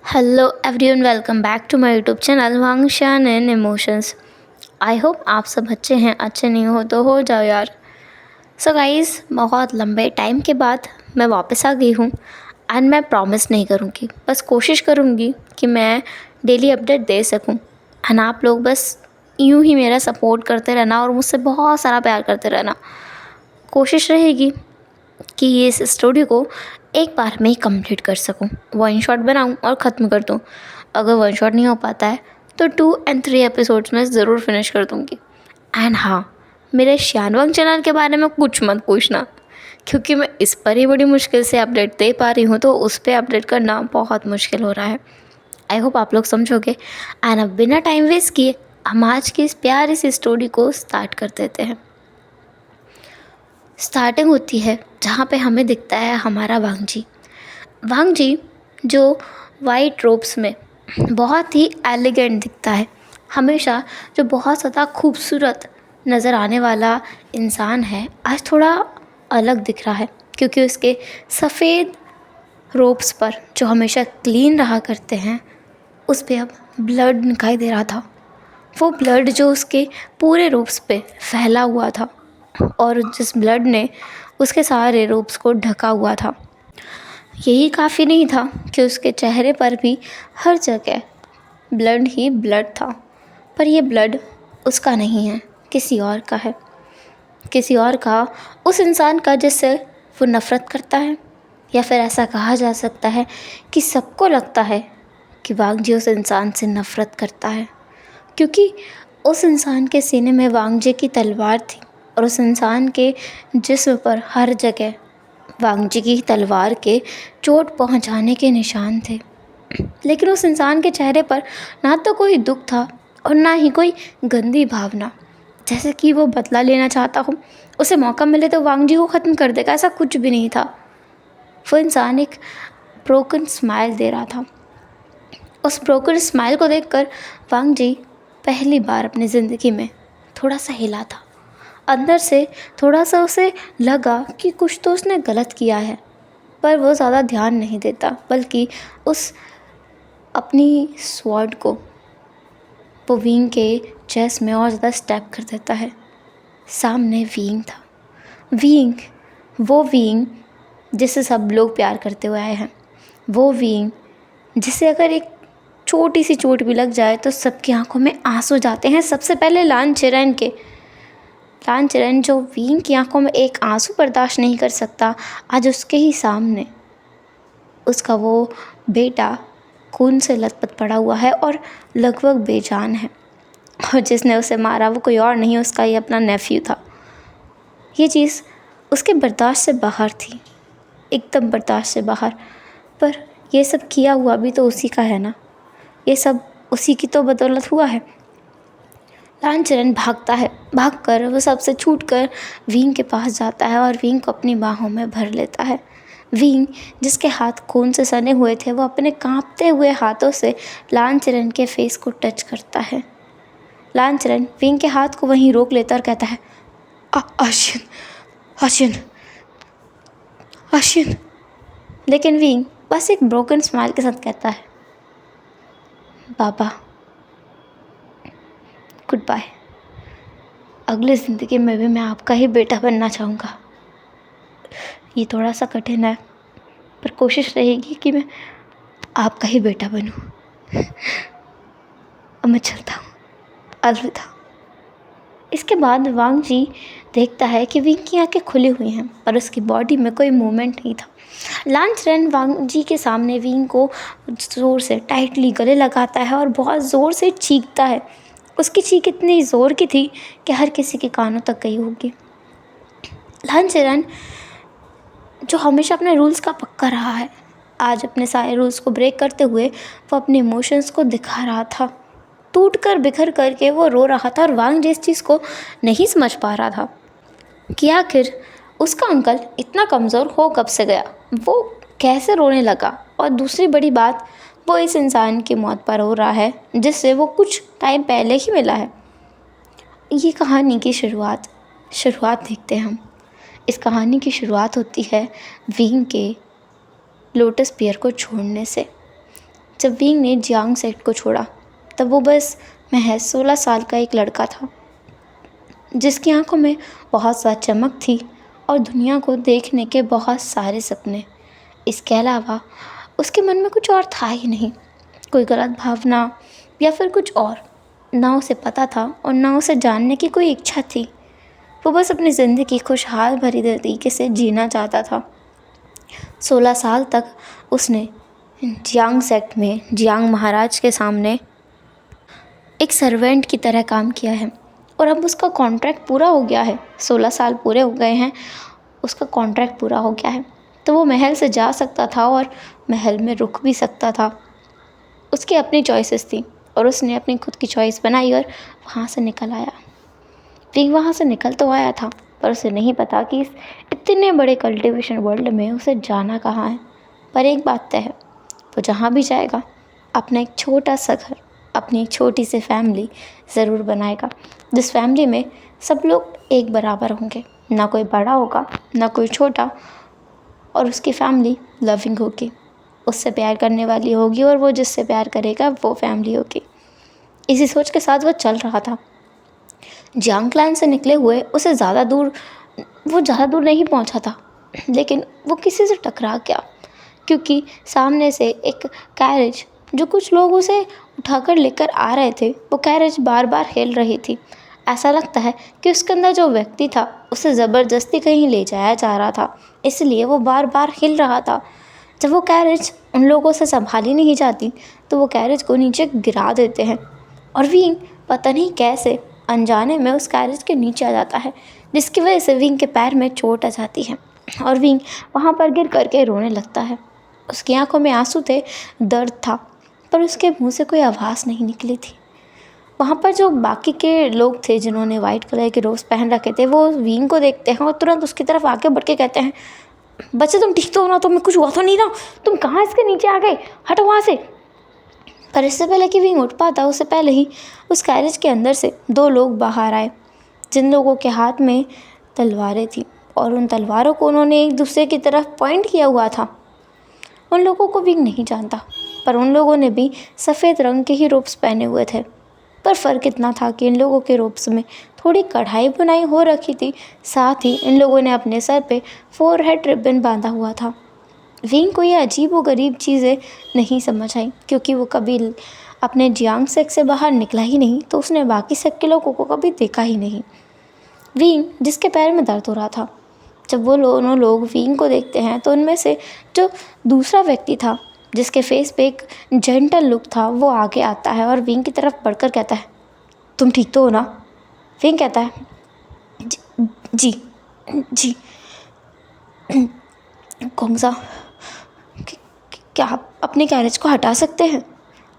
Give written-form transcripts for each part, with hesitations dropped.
Hello everyone, welcome back to my YouTube channel वांगशान and emotions. I hope आप सब अच्छे हैं। अच्छे नहीं हो तो हो जाओ यार। सो गाइस, बहुत लंबे टाइम के बाद मैं वापस आ गई हूँ एंड मैं प्रॉमिस नहीं करूँगी, बस कोशिश करूँगी कि मैं डेली अपडेट दे सकूँ एंड आप लोग बस यूँ ही मेरा सपोर्ट करते रहना और मुझसे बहुत सारा प्यार करते रहना। कोशिश रहेगी कि ये इस स्टोरी को एक बार में ही कंप्लीट कर सकूं, वन शॉट बनाऊं और ख़त्म कर दूं। अगर वन शॉट नहीं हो पाता है तो 2 और 3 एपिसोड्स में ज़रूर फिनिश कर दूंगी। एंड हाँ, मेरे श्यानवांग चैनल के बारे में कुछ मत पूछना, क्योंकि मैं इस पर ही बड़ी मुश्किल से अपडेट दे पा रही हूँ, तो उस पर अपडेट करना बहुत मुश्किल हो रहा है। आई होप आप लोग समझोगे। एंड अब बिना टाइम वेस्ट किए हम आज की इस प्यारी सी स्टोरी को स्टार्ट कर देते हैं। स्टार्टिंग होती है जहाँ पे हमें दिखता है हमारा वांग जी जो वाइट रोब्स में बहुत ही एलिगेंट दिखता है। हमेशा जो बहुत ज़्यादा खूबसूरत नज़र आने वाला इंसान है, आज थोड़ा अलग दिख रहा है, क्योंकि उसके सफ़ेद रोब्स पर जो हमेशा क्लीन रहा करते हैं, उस पे अब ब्लड दिखाई दे रहा था। वो ब्लड जो उसके पूरे रोब्स पे फैला हुआ था और जिस ब्लड ने उसके सारे रोब्स को ढका हुआ था। यही काफ़ी नहीं था कि उसके चेहरे पर भी हर जगह ब्लड ही ब्लड था, पर ये ब्लड उसका नहीं है, किसी और का है। किसी और का, उस इंसान का जिससे वो नफ़रत करता है, या फिर ऐसा कहा जा सकता है कि सबको लगता है कि वांग जी उस इंसान से नफ़रत करता है, क्योंकि उस इंसान के सीने में वांग जी की तलवार थी और उस इंसान के जिस्म पर हर जगह वांग जी की तलवार के चोट पहुंचाने के निशान थे। लेकिन उस इंसान के चेहरे पर ना तो कोई दुख था और ना ही कोई गंदी भावना, जैसे कि वो बदला लेना चाहता हो, उसे मौका मिले तो वांग जी को ख़त्म कर देगा, ऐसा कुछ भी नहीं था। वो इंसान एक ब्रोकन स्माइल दे रहा था। उस ब्रोकन स्माइल को देखकर वांग जी पहली बार अपनी ज़िंदगी में थोड़ा सा हिला था। अंदर से थोड़ा सा उसे लगा कि कुछ तो उसने गलत किया है, पर वो ज़्यादा ध्यान नहीं देता, बल्कि उस अपनी स्वॉर्ड को वो विंग के चेस्ट में और ज़्यादा स्टेप कर देता है। सामने विंग था। विंग, वो विंग जिसे सब लोग प्यार करते हुए आए हैं। वो विंग जिसे अगर एक छोटी सी चोट भी लग जाए तो सबकी आंखों में आंसू जाते हैं। सबसे पहले लान चिरन जो विंग की आंखों में एक आंसू बर्दाश्त नहीं कर सकता, आज उसके ही सामने उसका वो बेटा खून से लथपथ पड़ा हुआ है और लगभग बेजान है, और जिसने उसे मारा वो कोई और नहीं, उसका ही अपना नेफ्यू था। ये चीज़ उसके बर्दाश्त से बाहर थी, एकदम बर्दाश्त से बाहर। पर ये सब किया हुआ भी तो उसी का है ना, ये सब उसी की तो बदौलत हुआ है। लालचरण भागता है, भागकर वो सबसे छूटकर विंग के पास जाता है और विंग को अपनी बाहों में भर लेता है। विंग जिसके हाथ खून से सने हुए थे, वो अपने कांपते हुए हाथों से लालचरण के फेस को टच करता है। लालचरण विंग के हाथ को वहीं रोक लेता और कहता है, आशियन आशियन आशियन। लेकिन विंग बस एक ब्रोकन स्माइल के साथ कहता है, बाबा गुड बाय। अगली ज़िंदगी में भी मैं आपका ही बेटा बनना चाहूँगा। ये थोड़ा सा कठिन है, पर कोशिश रहेगी कि मैं आपका ही बेटा बनूँ। अब मैं चलता हूँ, अलविदा। इसके बाद वांग जी देखता है कि विंग की आंखें खुली हुई हैं, पर उसकी बॉडी में कोई मूवमेंट नहीं था। लांचरन वांग जी के सामने विंग को ज़ोर से टाइटली गले लगाता है और बहुत ज़ोर से चीखता है। उसकी चीख इतनी ज़ोर की थी कि हर किसी के कानों तक गई होगी। लांचरन जो हमेशा अपने रूल्स का पक्का रहा है, आज अपने सारे रूल्स को ब्रेक करते हुए वो अपने इमोशंस को दिखा रहा था। टूट कर बिखर करके वो रो रहा था और वांग जी इस चीज़ को नहीं समझ पा रहा था कि आखिर उसका अंकल इतना कमज़ोर हो कब से गया, वो कैसे रोने लगा। और दूसरी बड़ी बात, वो इस इंसान की मौत पर रो रहा है जिससे वो कुछ टाइम पहले ही मिला है। ये कहानी की शुरुआत देखते हैं हम। इस कहानी की शुरुआत होती है विंग के लोटस पियर को छोड़ने से। जब विंग ने जियांग सेट को छोड़ा तब वो बस महज 16 साल का एक लड़का था, जिसकी आंखों में बहुत सा चमक थी और दुनिया को देखने के बहुत सारे सपने। इसके अलावा उसके मन में कुछ और था ही नहीं, कोई गलत भावना या फिर कुछ और ना उसे पता था और ना उसे जानने की कोई इच्छा थी। वो बस अपनी ज़िंदगी खुशहाल भरी तरीके से जीना चाहता था। 16 साल तक उसने जियांग सेक्ट में जियांग महाराज के सामने एक सर्वेंट की तरह काम किया है और अब उसका कॉन्ट्रैक्ट पूरा हो गया है। 16 साल पूरे हो गए हैं, उसका कॉन्ट्रैक्ट पूरा हो गया है, तो वो महल से जा सकता था और महल में रुक भी सकता था। उसकी अपनी चॉइसेस थी और उसने अपनी खुद की चॉइस बनाई और वहाँ से निकल आया। विंग वहाँ से निकल तो आया था, पर उसे नहीं पता कि इस इतने बड़े कल्टीवेशन वर्ल्ड में उसे जाना कहाँ है। पर एक बात तय है, वो जहाँ भी जाएगा अपना एक छोटा सा घर, अपनी एक छोटी सी फैमिली ज़रूर बनाएगा, जिस फैमिली में सब लोग एक बराबर होंगे, ना कोई बड़ा होगा ना कोई छोटा, और उसकी फैमिली लविंग होगी, उससे प्यार करने वाली होगी और वो जिससे प्यार करेगा वो फैमिली होगी। इसी सोच के साथ वो चल रहा था। जियांग क्लैन से निकले हुए वो ज़्यादा दूर नहीं पहुंचा था, लेकिन वो किसी से टकरा गया, क्योंकि सामने से एक कैरेज जो कुछ लोग उसे उठाकर लेकर आ रहे थे, वो कैरेज बार बार हिल रही थी। ऐसा लगता है कि उसके अंदर जो व्यक्ति था उसे ज़बरदस्ती कहीं ले जाया जा रहा था, इसलिए वो बार बार हिल रहा था। जब वो कैरेज उन लोगों से संभाली नहीं जाती तो वो कैरेज को नीचे गिरा देते हैं और विंग पता नहीं कैसे अनजाने में उस कैरेज के नीचे आ जाता है, जिसकी वजह से विंग के पैर में चोट आ जाती है और विंग वहाँ पर गिर करके रोने लगता है। उसकी आंखों में आंसू थे, दर्द था, पर उसके मुंह से कोई आवाज़ नहीं निकली थी। वहाँ पर जो बाकी के लोग थे जिन्होंने वाइट कलर के रोज़ पहन रखे थे, वो विंग को देखते हैं और तुरंत उसकी तरफ आगे बढ़ के कहते हैं, बच्चे तुम ठीक तो हो ना, तुम्हें कुछ हुआ तो नहीं ना, तुम कहाँ इसके नीचे आ गए, हटो वहाँ से। पर इससे पहले कि विंग उठ पाता, उससे पहले ही उस कैरेज के अंदर से 2 लोग बाहर आए, जिन लोगों के हाथ में तलवारें थी और उन तलवारों को उन्होंने एक दूसरे की तरफ पॉइंट किया हुआ था। उन लोगों को विंग नहीं जानता, पर उन लोगों ने भी सफ़ेद रंग के ही रोब्स पहने हुए थे। पर फ़र्क इतना था कि इन लोगों के रोब्स में थोड़ी कढ़ाई बुनाई हो रखी थी, साथ ही इन लोगों ने अपने सर पे 4 हेड रिबन बांधा हुआ था। विंग को ये अजीब व गरीब चीज़ें नहीं समझ आई, क्योंकि वो कभी अपने जियांग सेक्ट से बाहर निकला ही नहीं, तो उसने बाकी सेक्ट के लोगों को कभी देखा ही नहीं। विंग जिसके पैर में दर्द हो रहा था, जब वो दोनों लोग विंग को देखते हैं तो उनमें से जो दूसरा व्यक्ति था जिसके फेस पे एक जेंटल लुक था, वो आगे आता है और विंग की तरफ बढ़कर कहता है, तुम ठीक तो हो ना? विंग कहता है, जी जी। गोंगसा, क्या आप अपने कैरेज को हटा सकते हैं?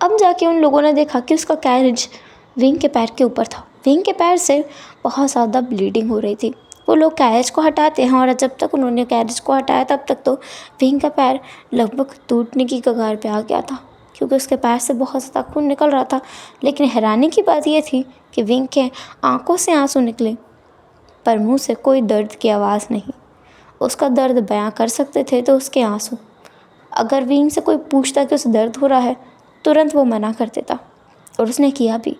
अब जाके उन लोगों ने देखा कि उसका कैरेज विंग के पैर के ऊपर था। विंग के पैर से बहुत ज़्यादा ब्लीडिंग हो रही थी। वो लोग कैरेज को हटाते हैं और जब तक उन्होंने कैरेज को हटाया तब तक तो विंग का पैर लगभग टूटने की कगार पे आ गया था, क्योंकि उसके पैर से बहुत ज़्यादा खून निकल रहा था। लेकिन हैरानी की बात यह थी कि विंग के आंखों से आंसू निकले, पर मुंह से कोई दर्द की आवाज़ नहीं। उसका दर्द बयां कर सकते थे तो उसके आंसू। अगर विंग से कोई पूछता कि उसे दर्द हो रहा है, तुरंत वो मना कर देता, और उसने किया भी।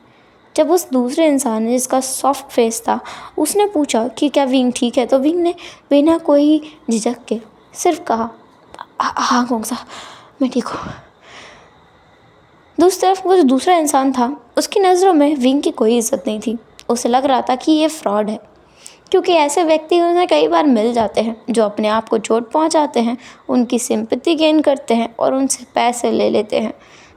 जब उस दूसरे इंसान ने, जिसका सॉफ्ट फेस था, उसने पूछा कि क्या विंग ठीक है, तो विंग ने बिना कोई झिझक के सिर्फ कहा, हाँ गोंगसा, मैं ठीक हूँ। दूसरी तरफ वो जो दूसरा इंसान था, उसकी नज़रों में विंग की कोई इज्जत नहीं थी। उसे लग रहा था कि ये फ्रॉड है, क्योंकि ऐसे व्यक्ति उन्हें कई बार मिल जाते हैं जो अपने आप को चोट पहुंचाते हैं, उनकी सिंपैथी गेन करते हैं और उनसे पैसे ले लेते हैं,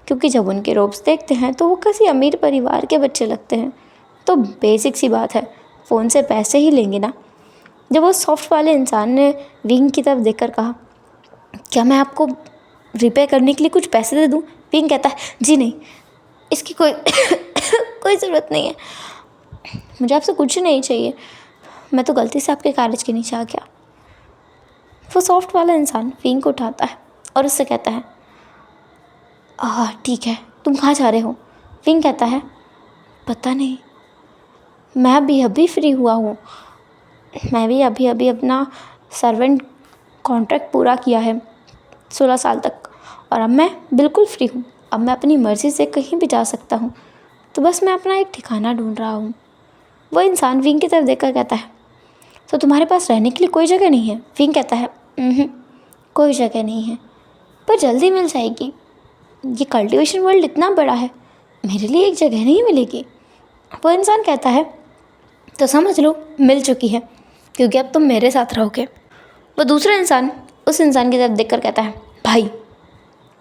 क्योंकि जब उनके रोब्स देखते हैं तो वो किसी अमीर परिवार के बच्चे लगते हैं। तो बेसिक सी बात है, फ़ोन से पैसे ही लेंगे ना। जब वो सॉफ्ट वाले इंसान ने विंग की तरफ देखकर कहा, क्या मैं आपको रिपेयर करने के लिए कुछ पैसे दे दूँ? विंग कहता है, जी नहीं, इसकी कोई कोई ज़रूरत नहीं है, मुझे आपसे कुछ नहीं चाहिए, मैं तो गलती से आपके कैरेज के नीचे आ गया। वो सॉफ्ट वाला इंसान विंग को उठाता है और उससे कहता है, ठीक है, तुम कहाँ जा रहे हो? विंग कहता है, पता नहीं, मैं अभी फ्री हुआ हूँ, मैं भी अभी अपना सर्वेंट कॉन्ट्रैक्ट पूरा किया है 16 साल तक, और अब मैं बिल्कुल फ्री हूँ। अब मैं अपनी मर्ज़ी से कहीं भी जा सकता हूँ, तो बस मैं अपना एक ठिकाना ढूंढ रहा हूँ। वो इंसान विंग की तरफ देखकर कहता है, तो तुम्हारे पास रहने के लिए कोई जगह नहीं है? विंग कहता है, कोई जगह नहीं है, पर जल्दी मिल जाएगी। ये कल्टीवेशन वर्ल्ड इतना बड़ा है, मेरे लिए एक जगह नहीं मिलेगी। वो इंसान कहता है, तो समझ लो मिल चुकी है, क्योंकि अब तुम मेरे साथ रहोगे। वो दूसरा इंसान उस इंसान की तरफ देखकर कहता है, भाई।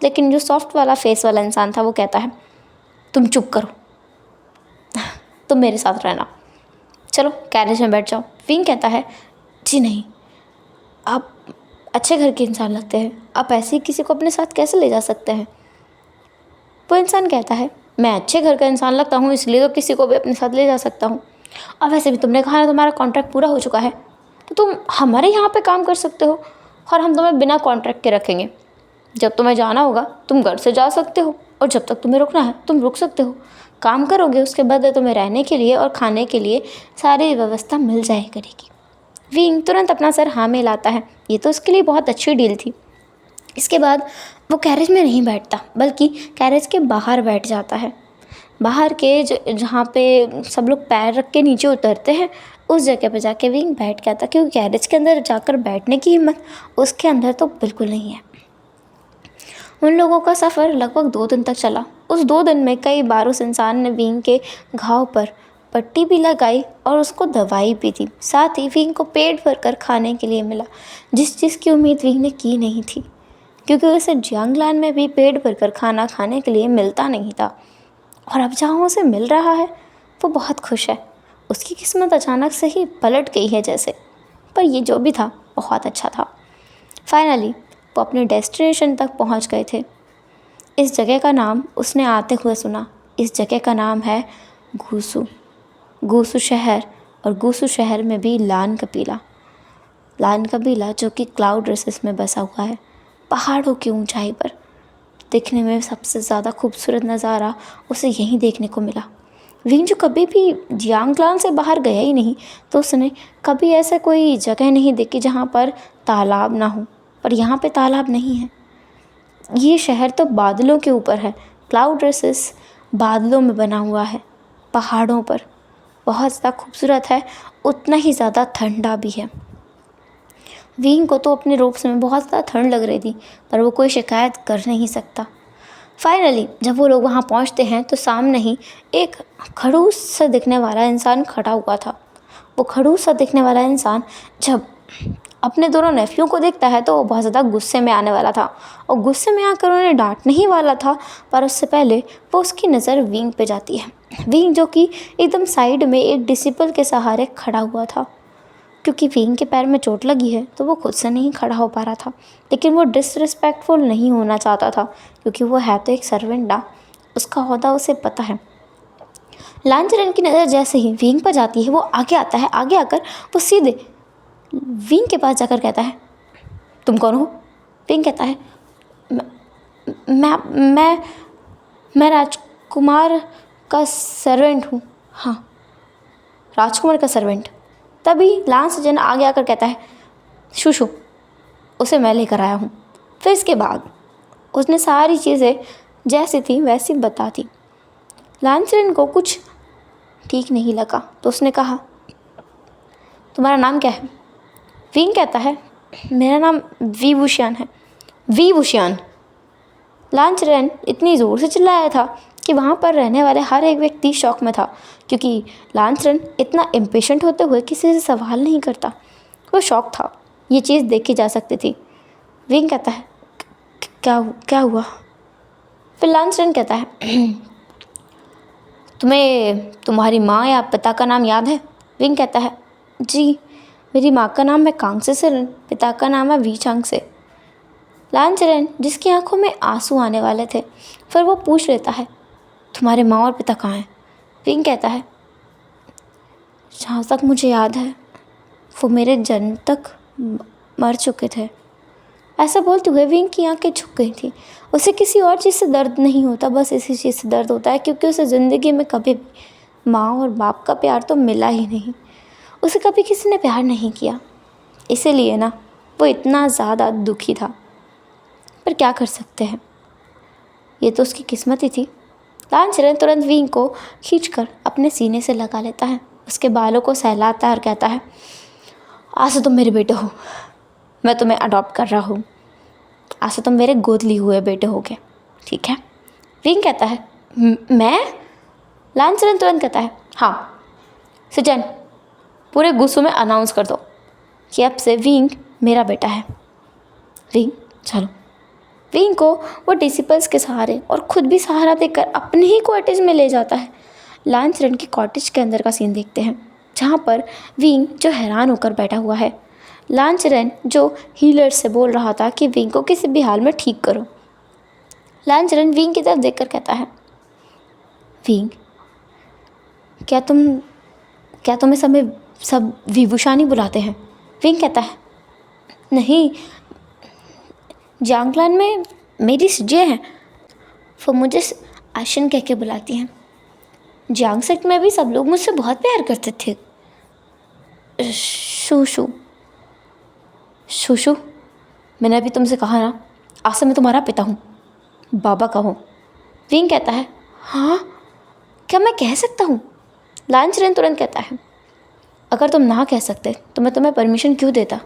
लेकिन जो सॉफ्ट वाला फेस वाला इंसान था वो कहता है, तुम चुप करो, तुम मेरे साथ रहना, चलो कैरेज में बैठ जाओ। विंग कहता है, जी नहीं, आप अच्छे घर के इंसान लगते हैं, आप ऐसे ही किसी को अपने साथ कैसे ले जा सकते हैं? वो इंसान कहता है, मैं अच्छे घर का इंसान लगता हूँ इसलिए तो किसी को भी अपने साथ ले जा सकता हूँ। और वैसे भी तुमने कहा ना तुम्हारा कॉन्ट्रैक्ट पूरा हो चुका है, तो तुम हमारे यहाँ पे काम कर सकते हो और हम तुम्हें बिना कॉन्ट्रैक्ट के रखेंगे। जब तुम्हें जाना होगा तुम घर से जा सकते हो, और जब तक तुम्हें रुकना है तुम रुक सकते हो। काम करोगे उसके बाद तुम्हें रहने के लिए और खाने के लिए सारी व्यवस्था मिल जाए करेगी। विंग तुरंत अपना सर हाँ में लाता है। ये तो उसके लिए बहुत अच्छी डील थी। इसके बाद वो कैरेज में नहीं बैठता, बल्कि कैरेज के बाहर बैठ जाता है। बाहर के जहाँ पे सब लोग पैर रख के नीचे उतरते हैं, उस जगह पे जाके विंग बैठ गया था, क्योंकि कैरेज के अंदर जाकर बैठने की हिम्मत उसके अंदर तो बिल्कुल नहीं है। उन लोगों का सफ़र लगभग 2 दिन तक चला। उस 2 दिन में कई बार उस इंसान ने विंग के घाव पर पट्टी भी लगाई और उसको दवाई भी दी। साथ ही विंग को पेट भर कर खाने के लिए मिला, जिस चीज़ की उम्मीद विंग ने की नहीं थी, क्योंकि उसे जियांगलान में भी पेट भर कर खाना खाने के लिए मिलता नहीं था। और अब जहाँ उसे मिल रहा है वो बहुत खुश है। उसकी किस्मत अचानक से ही पलट गई है जैसे। पर ये जो भी था बहुत अच्छा था। फाइनली वो अपने डेस्टिनेशन तक पहुंच गए थे। इस जगह का नाम उसने आते हुए सुना। इस जगह का नाम है गूसू। गूसू शहर, और गूसू शहर में भी लान कबीला जो कि क्लाउड रेसेस में बसा हुआ है, पहाड़ों की ऊंचाई पर। देखने में सबसे ज़्यादा खूबसूरत नज़ारा उसे यहीं देखने को मिला। विंग जो कभी भी जियांगलान से बाहर गया ही नहीं, तो उसने कभी ऐसा कोई जगह नहीं देखी जहाँ पर तालाब ना हो। पर यहाँ पे तालाब नहीं है। ये शहर तो बादलों के ऊपर है। क्लाउड रेसेस बादलों में बना हुआ है, पहाड़ों पर। बहुत ज़्यादा खूबसूरत है, उतना ही ज़्यादा ठंडा भी है। विंग को तो अपने रोब्स में बहुत ज़्यादा ठंड लग रही थी, पर वो कोई शिकायत कर नहीं सकता। फाइनली जब वो लोग वहाँ पहुँचते हैं तो सामने ही एक खड़ूस सा दिखने वाला इंसान खड़ा हुआ था। वो खड़ूस सा दिखने वाला इंसान जब अपने दोनों नेफ्यू को देखता है तो वो बहुत ज़्यादा गुस्से में आने वाला था, और गुस्से में आकर उन्हें डांटने ही वाला था। पर उससे पहले वो उसकी नज़र विंग पे जाती है। विंग जो कि एकदम साइड में एक डिसिपल के सहारे खड़ा हुआ था, क्योंकि विंग के पैर में चोट लगी है तो वो खुद से नहीं खड़ा हो पा रहा था। लेकिन वो डिसरिस्पेक्टफुल नहीं होना चाहता था, क्योंकि वो है तो एक सर्वेंट ना, उसका ओहदा उसे पता है। लांचरन की नज़र जैसे ही विंग पर जाती है वो आगे आता है। आगे आकर वो सीधे विंग के पास जाकर कहता है, तुम कौन हो? विंग कहता है, मैं राजकुमार का सर्वेंट हूँ। हाँ, राजकुमार का सर्वेंट। तभी लांसजन आगे आकर कहता है, शुशु, उसे मैं लेकर आया हूँ। फिर इसके बाद उसने सारी चीज़ें जैसी थी वैसी बता दी। लांसजन को कुछ ठीक नहीं लगा तो उसने कहा, तुम्हारा नाम क्या है? विंग कहता है, मेरा नाम वीवुशियान है। वीवुशियान। लांचरेन इतनी ज़ोर से चिल्लाया था कि वहाँ पर रहने वाले हर एक व्यक्ति शॉक में था, क्योंकि लांचरेन इतना इम्पेशेंट होते हुए किसी से सवाल नहीं करता। वो शॉक था, ये चीज़ देखी जा सकती थी। विंग कहता है, क्या हुआ? फिर लांचरेन कहता है, तुम्हें तुम्हारी माँ या पिता का नाम याद है? विंग कहता है, जी, मेरी माँ का नाम है कांगसेसरन, पिता का नाम है वीचांगसे। लांचरेन जिसकी आंखों में आंसू आने वाले थे, फिर वो पूछ लेता है, तुम्हारे माँ और पिता कहाँ हैं? विंग कहता है, जहाँ तक मुझे याद है वो मेरे जन्म तक मर चुके थे। ऐसा बोलते हुए विंग की आंखें झुक गई थी। उसे किसी और चीज़ से दर्द नहीं होता, बस इसी चीज़ से दर्द होता है, क्योंकि उसे ज़िंदगी में कभी भी माँ और बाप का प्यार तो मिला ही नहीं। उसे कभी किसी ने प्यार नहीं किया, इसीलिए ना वो इतना ज़्यादा दुखी था। पर क्या कर सकते हैं, ये तो उसकी किस्मत ही थी। लांचरन तुरंत विंग को खींचकर अपने सीने से लगा लेता है, उसके बालों को सहलाता है और कहता है, आज से तुम मेरे बेटे हो, मैं तुम्हें अडॉप्ट कर रहा हूँ, आज से तुम मेरे गोद लिए हुए बेटे होगे, ठीक है। विंग कहता है, मैं? लांचरन तुरंत कहता है, हाँ। सिजन, पूरे गुस्सों में अनाउंस कर दो कि अब से विंग मेरा बेटा है। विंग चलो। विंग को वो डिसिपल्स के सहारे और खुद भी सहारा देकर अपने ही कॉटेज में ले जाता है। लांचरन की कॉटेज के अंदर का सीन देखते हैं, जहाँ पर विंग जो हैरान होकर बैठा हुआ है। लांचरन जो हीलर से बोल रहा था कि विंग को किसी भी हाल में ठीक करो। लांचरन विंग की तरफ देखकर कहता है, विंग, क्या तुम्हें सब विभूषानी बुलाते हैं? विंग कहता है, नहीं, जांगलान में मेरी सिजे हैं, वो मुझे आशन कह के बुलाती हैं। जांग सेक्ट में भी सब लोग मुझसे बहुत प्यार करते थे। शूशू, शूशू, मैंने अभी तुमसे कहा ना, आज से मैं तुम्हारा पिता हूँ, बाबा का हूँ। विंग कहता है, हाँ, क्या मैं कह सकता हूँ? लांचरन तुरंत कहता है, अगर तुम ना कह सकते तो मैं तुम्हें परमिशन क्यों देता?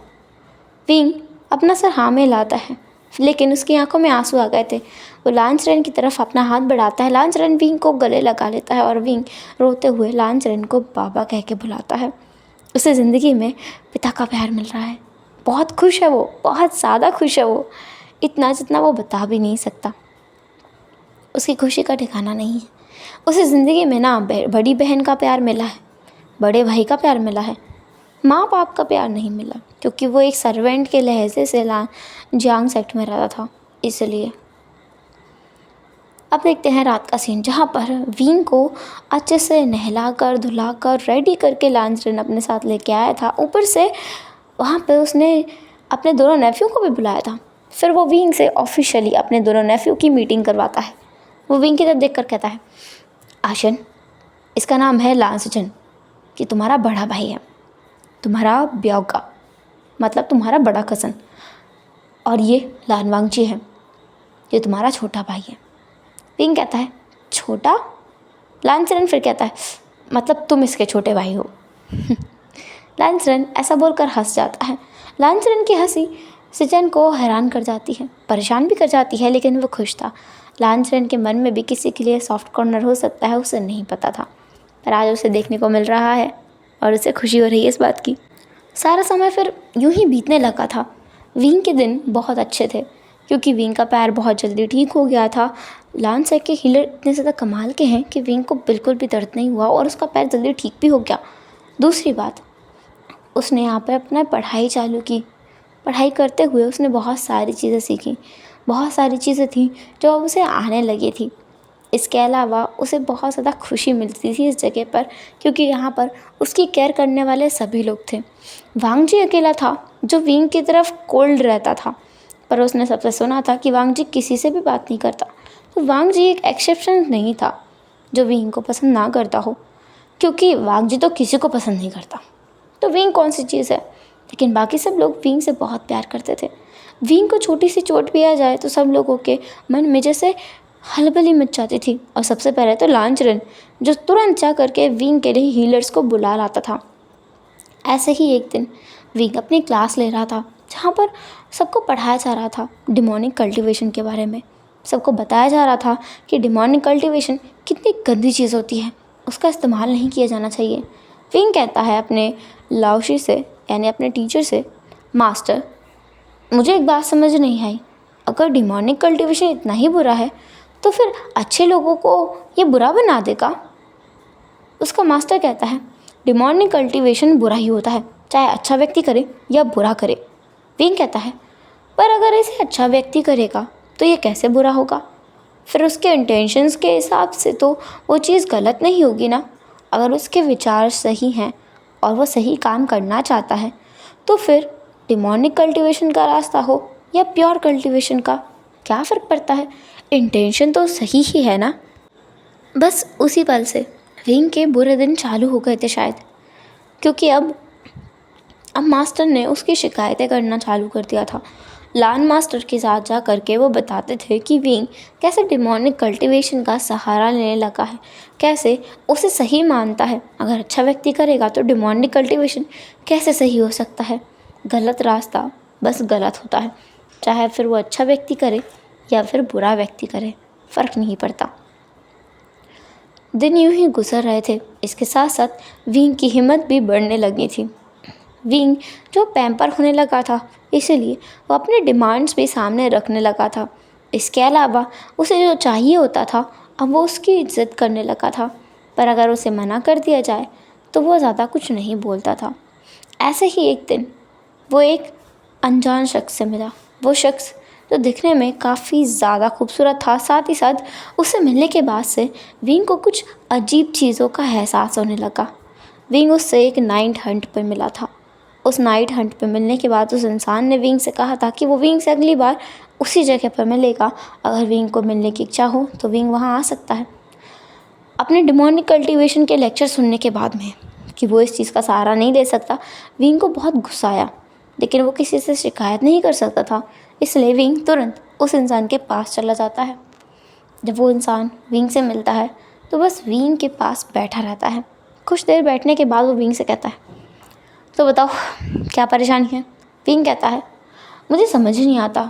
विंग अपना सर हाँ में लाता है, लेकिन उसकी आंखों में आंसू आ गए थे। वो लांचरन की तरफ अपना हाथ बढ़ाता है। लांचरन विंग को गले लगा लेता है और विंग रोते हुए लांचरन को बाबा कह के बुलाता है। उसे ज़िंदगी में पिता का प्यार मिल रहा है। बहुत खुश है वो, बहुत ज़्यादा खुश है वो, इतना जितना वो बता भी नहीं सकता। उसकी खुशी का ठिकाना नहीं है। उसे ज़िंदगी में ना बड़ी बहन का प्यार मिला है, बड़े भाई का प्यार मिला है, माँ बाप का प्यार नहीं मिला, क्योंकि वो एक सर्वेंट के लहजे से जांग सेक्ट में रहता था, इसलिए। अब देखते हैं रात का सीन, जहाँ पर विंग को अच्छे से नहलाकर धुलाकर रेडी करके लांचरन अपने साथ लेके आया था। ऊपर से वहाँ पे उसने अपने दोनों नेफ्यू को भी बुलाया था। फिर वो विंग से ऑफिशियली अपने दोनों नेफ्यू की मीटिंग करवाता है। वो विंग की तरफ देख कर कहता है, आशन, इसका नाम है लांचरन, कि तुम्हारा बड़ा भाई है, तुम्हारा ब्योगा, मतलब तुम्हारा बड़ा कज़न। और ये लानवांगजी है, ये तुम्हारा छोटा भाई है। विंग कहता है, छोटा? लांचरन फिर कहता है, मतलब तुम इसके छोटे भाई हो। लांचरन ऐसा बोलकर हंस जाता है। लांचरन की हंसी सिजन को हैरान कर जाती है, परेशान भी कर जाती है, लेकिन वो खुश था। लांचरन के मन में भी किसी के लिए सॉफ्ट कॉर्नर हो सकता है, उसे नहीं पता था, पर आज उसे देखने को मिल रहा है और उसे खुशी हो रही है इस बात की। सारा समय फिर यूं ही बीतने लगा था। विंग के दिन बहुत अच्छे थे, क्योंकि विंग का पैर बहुत जल्दी ठीक हो गया था। लांस के हीलर इतने ज़्यादा कमाल के हैं कि विंग को बिल्कुल भी दर्द नहीं हुआ और उसका पैर जल्दी ठीक भी हो गया। दूसरी बात, उसने यहाँ पर अपना पढ़ाई चालू की। पढ़ाई करते हुए उसने बहुत सारी चीज़ें सीखी, बहुत सारी चीज़ें थी जो अब उसे आने लगी थी। इसके अलावा उसे बहुत ज़्यादा खुशी मिलती थी इस जगह पर, क्योंकि यहाँ पर उसकी केयर करने वाले सभी लोग थे। वांगजी अकेला था जो विंग की तरफ कोल्ड रहता था, पर उसने सबसे सुना था कि वांगजी किसी से भी बात नहीं करता। तो वांगजी एक एक्सेप्शन नहीं था जो विंग को पसंद ना करता हो, क्योंकि वांगजी तो किसी को पसंद नहीं करता, तो विंग कौन सी चीज़ है। लेकिन बाकी सब लोग विंग से बहुत प्यार करते थे। विंग को छोटी सी चोट भी आ जाए तो सब लोगों के मन में जैसे हलबली मच जाती थी। और सबसे पहले तो लांचरन, जो तुरंत जा करके विंग के लिए हीलर्स को बुला लाता था। ऐसे ही एक दिन विंग अपनी क्लास ले रहा था, जहाँ पर सबको पढ़ाया जा रहा था डिमोनिक कल्टीवेशन के बारे में। सबको बताया जा रहा था कि डिमोनिक कल्टीवेशन कितनी गंदी चीज़ होती है, उसका इस्तेमाल नहीं किया जाना चाहिए। विंग कहता है अपने लाओशी से, यानी अपने टीचर से, मास्टर, मुझे एक बात समझ नहीं आई, अगर डिमोनिक कल्टीवेशन इतना ही बुरा है तो फिर अच्छे लोगों को ये बुरा बना देगा। उसका मास्टर कहता है, डिमोनिक कल्टीवेशन बुरा ही होता है, चाहे अच्छा व्यक्ति करे या बुरा करे। विंग कहता है, पर अगर इसे अच्छा व्यक्ति करेगा तो ये कैसे बुरा होगा? फिर उसके इंटेंशंस के हिसाब से तो वो चीज़ गलत नहीं होगी ना। अगर उसके विचार सही हैं और वो सही काम करना चाहता है, तो फिर डिमोनिक कल्टीवेशन का रास्ता हो या प्योर कल्टीवेशन का, क्या फ़र्क पड़ता है? इंटेंशन तो सही ही है ना। बस उसी पल से विंग के बुरे दिन चालू हो गए थे शायद, क्योंकि अब मास्टर ने उसकी शिकायतें करना चालू कर दिया था। लान मास्टर के साथ जा करके वो बताते थे कि विंग कैसे डिमोनिक कल्टीवेशन का सहारा लेने लगा है, कैसे उसे सही मानता है। अगर अच्छा व्यक्ति करेगा तो डिमोनिक कल्टीवेशन कैसे सही हो सकता है। गलत रास्ता बस गलत होता है, चाहे फिर वो अच्छा व्यक्ति करे या फिर बुरा व्यक्ति करे, फ़र्क नहीं पड़ता। दिन यूं ही गुजर रहे थे। इसके साथ साथ विंग की हिम्मत भी बढ़ने लगी थी। विंग जो पैम्पर होने लगा था, इसीलिए वो अपने डिमांड्स भी सामने रखने लगा था। इसके अलावा उसे जो चाहिए होता था, अब वो उसकी इज्जत करने लगा था। पर अगर उसे मना कर दिया जाए तो वो ज़्यादा कुछ नहीं बोलता था। ऐसे ही एक दिन वो एक अनजान शख्स से मिला। वो शख्स जो दिखने में काफ़ी ज़्यादा खूबसूरत था, साथ ही साथ उससे मिलने के बाद से विंग को कुछ अजीब चीज़ों का एहसास होने लगा। विंग उससे एक नाइट हंट पर मिला था। उस नाइट हंट पे मिलने के बाद उस इंसान ने विंग से कहा था कि वो विंग से अगली बार उसी जगह पर मिलेगा। अगर विंग को मिलने की इच्छा हो तो विंग वहाँ आ सकता है। अपने डिमोनिक कल्टीवेशन के लेक्चर सुनने के बाद में कि वो इस चीज़ का सहारा नहीं ले सकता, विंग को बहुत गुस्सा आया, लेकिन वो किसी से शिकायत नहीं कर सकता था। इसलिए विंग तुरंत उस इंसान के पास चला जाता है। जब वो इंसान विंग से मिलता है तो बस विंग के पास बैठा रहता है। कुछ देर बैठने के बाद वो विंग से कहता है, तो बताओ क्या परेशानी है। विंग कहता है, मुझे समझ नहीं आता,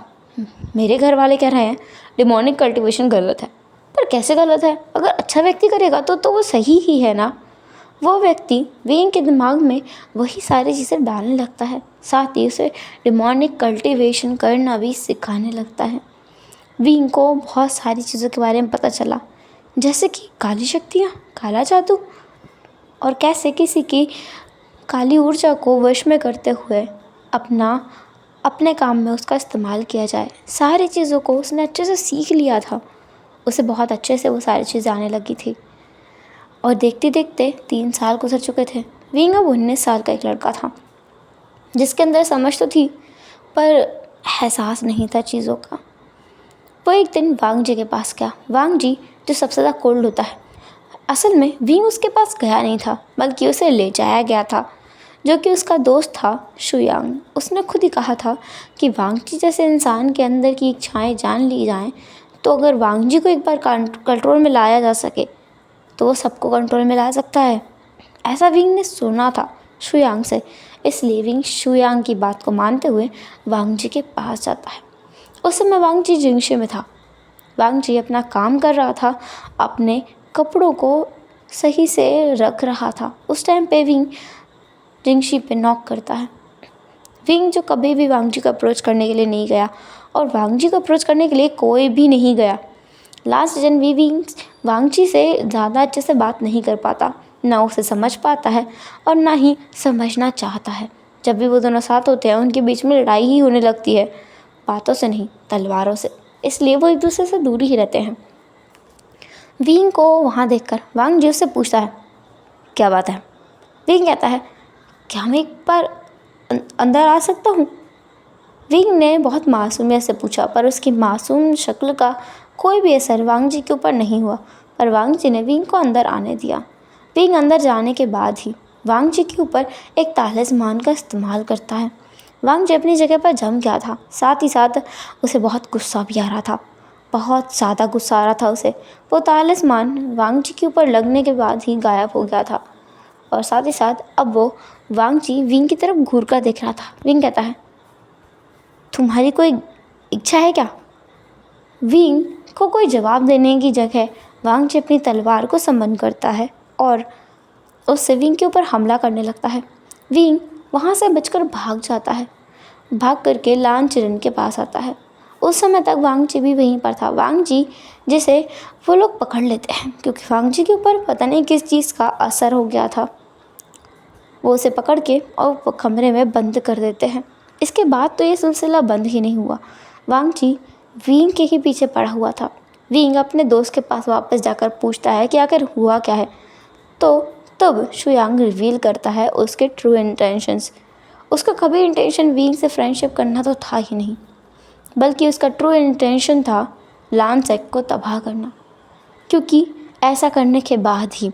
मेरे घर वाले कह रहे हैं डिमोनिक कल्टीवेशन गलत है, पर कैसे गलत है, अगर अच्छा व्यक्ति करेगा तो वो सही ही है ना। वो व्यक्ति विंग के दिमाग में वही सारी चीज़ें डालने लगता है, साथ ही उसे डिमोनिक कल्टीवेशन करना भी सिखाने लगता है। विंग को बहुत सारी चीज़ों के बारे में पता चला, जैसे कि काली शक्तियाँ, काला जादू, और कैसे किसी की काली ऊर्जा को वश में करते हुए अपने काम में उसका इस्तेमाल किया जाए। सारी चीज़ों को उसने अच्छे से सीख लिया था। उसे बहुत अच्छे से वो सारी चीज़ें आने लगी थी। और देखते देखते 3 साल गुजर चुके थे। विंग अब 19 साल का एक लड़का था, जिसके अंदर समझ तो थी पर एहसास नहीं था चीज़ों का। वो एक दिन वांग जी के पास गया। वांग जी जो सबसे ज़्यादा कोल्ड होता है, असल में विंग उसके पास गया नहीं था, बल्कि उसे ले जाया गया था, जो कि उसका दोस्त था शुयांग। उसने खुद ही कहा था कि वांग जी जैसे इंसान के अंदर की इच्छाएं जान ली जाएं, तो अगर वांग जी को एक बार कंट्रोल में लाया जा सके तो वो सबको कंट्रोल में ला सकता है। ऐसा विंग ने सुना था शुयांग से, इसलिए विंग शुयांग की बात को मानते हुए वांग जी के पास जाता है। उस समय वांग जी जिंगशे में था। वांग जी अपना काम कर रहा था, अपने कपड़ों को सही से रख रहा था। उस टाइम पे विंग जिंगशी पे नॉक करता है। विंग जो कभी भी वांग जी को अप्रोच करने के लिए नहीं गया, और वांग जी को अप्रोच करने के लिए कोई भी नहीं गया। लास्ट सीजन भी विंग वांग जी से ज़्यादा अच्छे से बात नहीं कर पाता, ना उसे समझ पाता है और ना ही समझना चाहता है। जब भी वो दोनों साथ होते हैं उनके बीच में लड़ाई ही होने लगती है, बातों से नहीं तलवारों से, इसलिए वो एक दूसरे से दूरी ही रहते हैं। विंग को वहाँ देखकर वांग जी उससे पूछता है, क्या बात है। विंग कहता है, क्या मैं एक बार अंदर आ सकता हूँ। विंग ने बहुत मासूमियत से पूछा, पर उसकी मासूम शक्ल का कोई भी असर वांग जी के ऊपर नहीं हुआ, पर वांग जी ने विंग को अंदर आने दिया। विंग अंदर जाने के बाद ही वांग जी के ऊपर एक तालिस्मान का इस्तेमाल करता है। वांग जी अपनी जगह पर जम गया था, साथ ही साथ उसे बहुत गुस्सा भी आ रहा था, बहुत ज़्यादा गुस्सा आ रहा था उसे। वो तालिस्मान वांग जी के ऊपर लगने के बाद ही गायब हो गया था, और साथ ही साथ अब वो वांग जी विंग की तरफ घूर कर देख रहा था। विंग कहता है, तुम्हारी कोई इच्छा है क्या। विंग को कोई जवाब देने की जगह वांग जी अपनी तलवार को समन करता है और उससे विंग के ऊपर हमला करने लगता है। विंग वहाँ से बचकर भाग जाता है, भाग करके लान चिरन के पास आता है। उस समय तक वांग जी भी वहीं पर था। वांग जी जिसे वो लोग पकड़ लेते हैं, क्योंकि वांग जी के ऊपर पता नहीं किस चीज़ का असर हो गया था। वो उसे पकड़ के और कमरे में बंद कर देते हैं। इसके बाद तो ये सिलसिला बंद ही नहीं हुआ। वांग जी विंग के ही पीछे पड़ा हुआ था। विंग अपने दोस्त के पास वापस जाकर पूछता है कि आखिर हुआ क्या है, तो तब शुयांग रिवील करता है उसके ट्रू इंटेंशंस। उसका कभी इंटेंशन विंग से फ्रेंडशिप करना तो था ही नहीं, बल्कि उसका ट्रू इंटेंशन था लान सेक को तबाह करना, क्योंकि ऐसा करने के बाद ही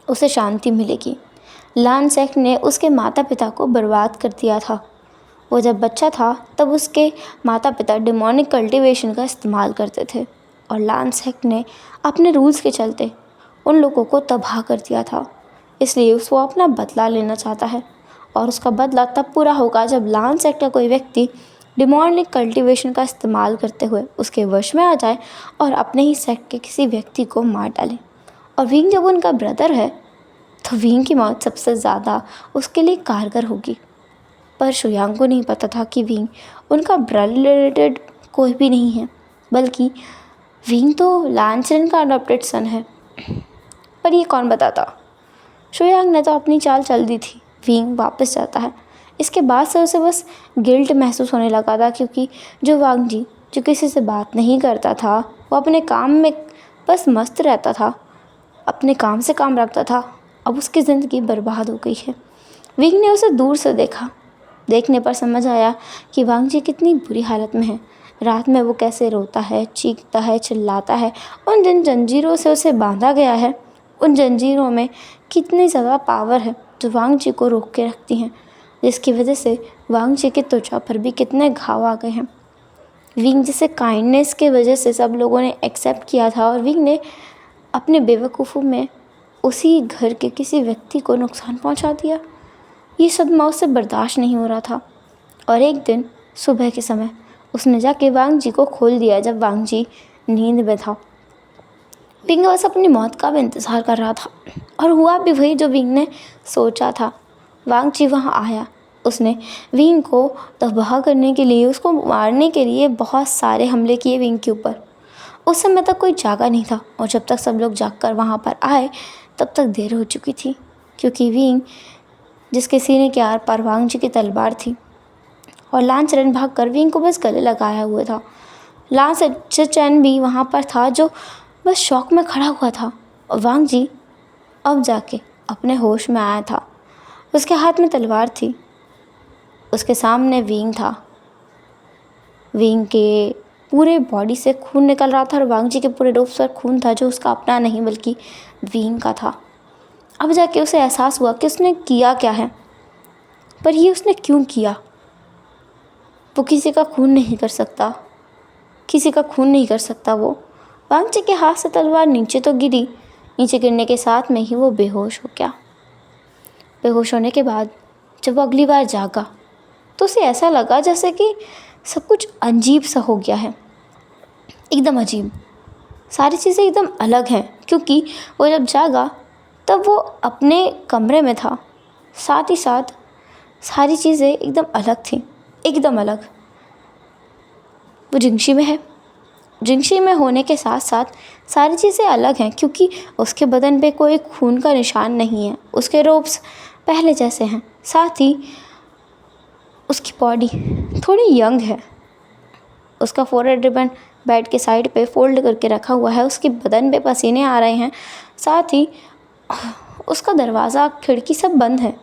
उसे शांति मिलेगी। लान सेक ने उसके माता पिता को बर्बाद कर दिया था। वो जब बच्चा था तब उसके माता पिता डेमोनिक कल्टीवेशन का इस्तेमाल करते थे और लांसेट ने अपने रूल्स के चलते उन लोगों को तबाह कर दिया था। इसलिए वो अपना बदला लेना चाहता है और उसका बदला तब पूरा होगा जब लांसेट का कोई व्यक्ति डेमोनिक कल्टीवेशन का इस्तेमाल करते हुए उसके वश में आ जाए और अपने ही सेक्ट के किसी व्यक्ति को मार डाले। और विंग जब उनका ब्रदर है तो विंग की मौत सबसे ज़्यादा उसके लिए कारगर होगी। पर शुयांग को नहीं पता था कि विंग उनका ब्लड रिलेटेड कोई भी नहीं है, बल्कि विंग तो लांचरन का अडॉप्टेड सन है। पर ये कौन बताता? शुयांग ने तो अपनी चाल चल दी थी। विंग वापस जाता है। इसके बाद से उसे बस गिल्ट महसूस होने लगा था, क्योंकि जो वांग जी जो किसी से बात नहीं करता था, वो अपने काम में बस मस्त रहता था, अपने काम से काम रखता था, अब उसकी ज़िंदगी बर्बाद हो गई है। विंग ने उसे दूर से देखा। देखने पर समझ आया कि वांग जी कितनी बुरी हालत में है। रात में वो कैसे रोता है, चीखता है, चिल्लाता है। उन जिन जंजीरों से उसे बांधा गया है, उन जंजीरों में कितनी ज़्यादा पावर है जो वांग जी को रोक के रखती हैं, जिसकी वजह से वांग जी की त्वचा पर भी कितने घाव आ गए हैं। विंग जिसे काइंडनेस के वजह से सब लोगों ने एक्सेप्ट किया था, और विंग ने अपने बेवकूफ़ों में उसी घर के किसी व्यक्ति को नुकसान पहुंचा दिया। ये सदमा उससे बर्दाश्त नहीं हो रहा था। और एक दिन सुबह के समय उसने जाके वांग जी को खोल दिया, जब वांग जी नींद में था। विंग बस अपनी मौत का भी इंतज़ार कर रहा था, और हुआ भी वही जो विंग ने सोचा था। वांग जी वहाँ आया। उसने विंग को तबाह करने के लिए, उसको मारने के लिए बहुत सारे हमले किए विंग के ऊपर। उस समय तक कोई जागा नहीं था, और जब तक सब लोग जागकर वहाँ पर आए तब तक देर हो चुकी थी, क्योंकि विंग जिसके सीने के आर पार वांग जी की तलवार थी, और लांचरन भागकर विंग को बस गले लगाया हुआ था। लांचरन भी वहाँ पर था, जो बस शौक में खड़ा हुआ था। और वांग जी अब जाके अपने होश में आया था। उसके हाथ में तलवार थी, उसके सामने विंग था। विंग के पूरे बॉडी से खून निकल रहा था, और वांग जी के पूरे रूप पर खून था, जो उसका अपना नहीं बल्कि विंग का था। अब जाके उसे एहसास हुआ कि उसने किया क्या है, पर ये उसने क्यों किया। वो किसी का खून नहीं कर सकता, किसी का खून नहीं कर सकता। वो वांग जी के हाथ से तलवार नीचे तो गिरी, नीचे गिरने के साथ में ही वो बेहोश हो गया। बेहोश होने के बाद जब वो अगली बार जागा तो उसे ऐसा लगा जैसे कि सब कुछ अजीब सा हो गया है, एकदम अजीब। सारी चीज़ें एकदम अलग हैं, क्योंकि वो जब जागा तब वो अपने कमरे में था, साथ ही साथ सारी चीज़ें एकदम अलग थी, एकदम अलग। वो जिंगशी में है। जिंगशी में होने के साथ साथ सारी चीज़ें अलग हैं, क्योंकि उसके बदन पे कोई खून का निशान नहीं है। उसके रोब्स पहले जैसे हैं, साथ ही उसकी बॉडी थोड़ी यंग है। उसका फोरहेड रिबन बेड के साइड पे फोल्ड करके रखा हुआ है। उसके बदन पे पसीने आ रहे हैं, साथ ही उसका दरवाज़ा, खिड़की सब बंद है।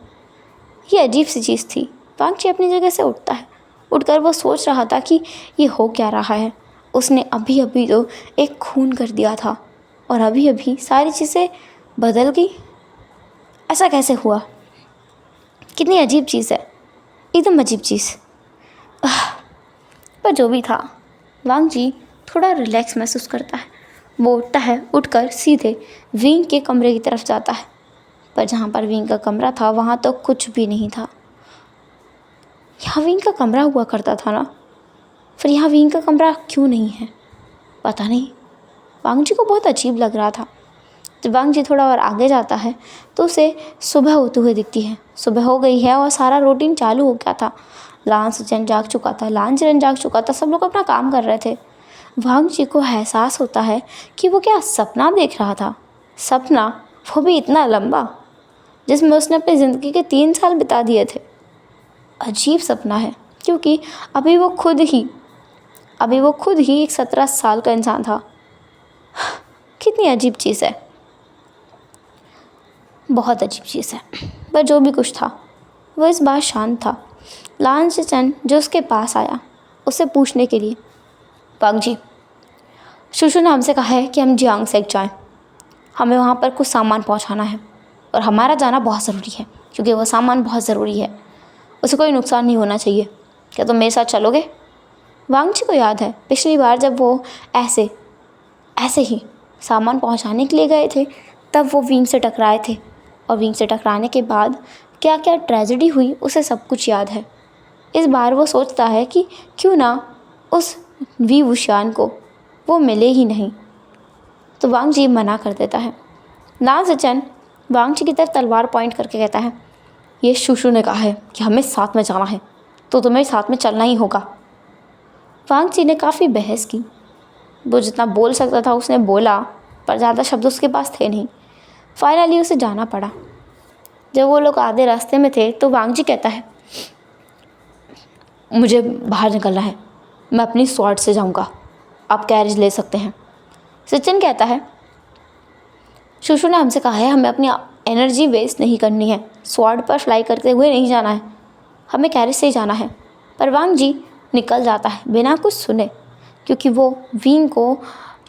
ये अजीब सी चीज़ थी। वांग जी अपनी जगह से उठता है। उठकर वो सोच रहा था कि ये हो क्या रहा है। उसने अभी अभी तो एक खून कर दिया था, और अभी अभी सारी चीज़ें बदल गई। ऐसा कैसे हुआ? कितनी अजीब चीज़ है, एकदम अजीब चीज़। पर जो भी था, वांग जी थोड़ा रिलैक्स महसूस करता है। वो उठता है, उठकर सीधे विंग के कमरे की तरफ जाता है। पर जहाँ पर विंग का कमरा था वहाँ तो कुछ भी नहीं था। यहाँ विंग का कमरा हुआ करता था ना, फिर यहाँ विंग का कमरा क्यों नहीं है? पता नहीं। वांग जी को बहुत अजीब लग रहा था। जब वांग जी थोड़ा और आगे जाता है तो उसे सुबह होते हुए दिखती है। सुबह हो गई है और सारा रूटीन चालू हो गया था। लांचरन जाग चुका था, लांचरन जाग चुका था, सब लोग अपना काम कर रहे थे। वांग जी को एहसास होता है कि वो क्या सपना देख रहा था। सपना, वो भी इतना लंबा, जिसमें उसने अपनी ज़िंदगी के 3 साल बिता दिए थे। अजीब सपना है, क्योंकि अभी वो खुद ही एक 17 साल का इंसान था। कितनी अजीब चीज़ है, बहुत अजीब चीज़ है। पर जो भी कुछ था वो इस बार शांत था। लांचरन जो उसके पास आया उससे पूछने के लिए, वांग जी, शुशु ने हमसे कहा है कि हम जियांग सेक्ट जाएं। हमें वहाँ पर कुछ सामान पहुँचाना है, और हमारा जाना बहुत ज़रूरी है, क्योंकि वो सामान बहुत ज़रूरी है। उसे कोई नुकसान नहीं होना चाहिए। क्या तुम मेरे साथ चलोगे? वांगजी को याद है पिछली बार जब वो ऐसे ऐसे ही सामान पहुंचाने के लिए गए थे, तब वो विंग से टकराए थे, और विंग से टकराने के बाद क्या क्या ट्रेजेडी हुई उसे सब कुछ याद है। इस बार वो सोचता है कि क्यों ना उस वी वुशियान को वो मिले ही नहीं, तो वांगजी मना कर देता है। ना जिचन वांगजी की तरफ तलवार पॉइंट करके कहता है, ये शुशु ने कहा है कि हमें साथ में जाना है, तो तुम्हें साथ में चलना ही होगा। वांगजी ने काफ़ी बहस की, वो जितना बोल सकता था उसने बोला, पर ज़्यादा शब्द उसके पास थे नहीं। फाइनली उसे जाना पड़ा। जब वो लोग आधे रास्ते में थे तो वांगजी कहता है, मुझे बाहर निकलना है, मैं अपनी स्वॉर्ड से जाऊंगा, आप कैरेज ले सकते हैं। सचिन कहता है, शुशु ने हमसे कहा है हमें अपनी एनर्जी वेस्ट नहीं करनी है, स्वॉर्ड पर फ्लाई करते हुए नहीं जाना है, हमें कैरेज से ही जाना है। पर वांगजी निकल जाता है बिना कुछ सुने, क्योंकि वो विंग को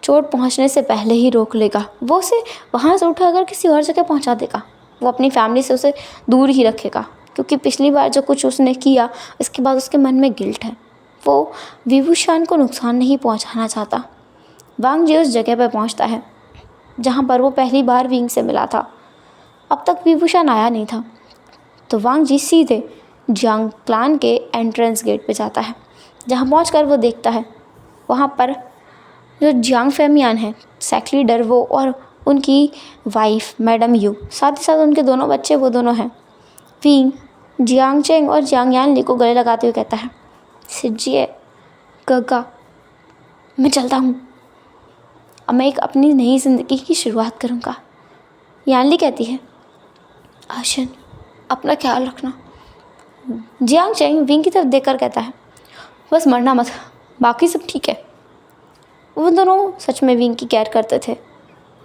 चोट पहुंचने से पहले ही रोक लेगा। वो उसे वहाँ से उठाकर किसी और जगह पहुंचा देगा। वो अपनी फैमिली से उसे दूर ही रखेगा, क्योंकि पिछली बार जो कुछ उसने किया इसके बाद उसके मन में गिल्ट है। वो विभूषण को नुकसान नहीं पहुंचाना चाहता। वांगजी उस जगह पर पहुंचता है जहां पर वो पहली बार विंग से मिला था। अब तक विभूषण आया नहीं था, तो वांगजी सीधे जियांग क्लान के एंट्रेंस गेट पे जाता है, जहां पहुंचकर वो देखता है वहां पर जो जियांग फेमियान है, सेक्ट लीडर, वो और उनकी वाइफ मैडम यू, साथ ही साथ उनके दोनों बच्चे वो दोनों हैं। विंग जियांग चेंग और जियांग यानली को गले लगाते हुए कहता है, सिजिए गगा, मैं चलता हूँ, अब मैं एक अपनी नई ज़िंदगी की शुरुआत करूँगा। यानली कहती है, आशन अपना ख्याल रखना। जियांग चेंग विंग की तरफ देखकर कहता है, बस मरना मत, बाकी सब ठीक है। वो दोनों सच में विंग की केयर करते थे,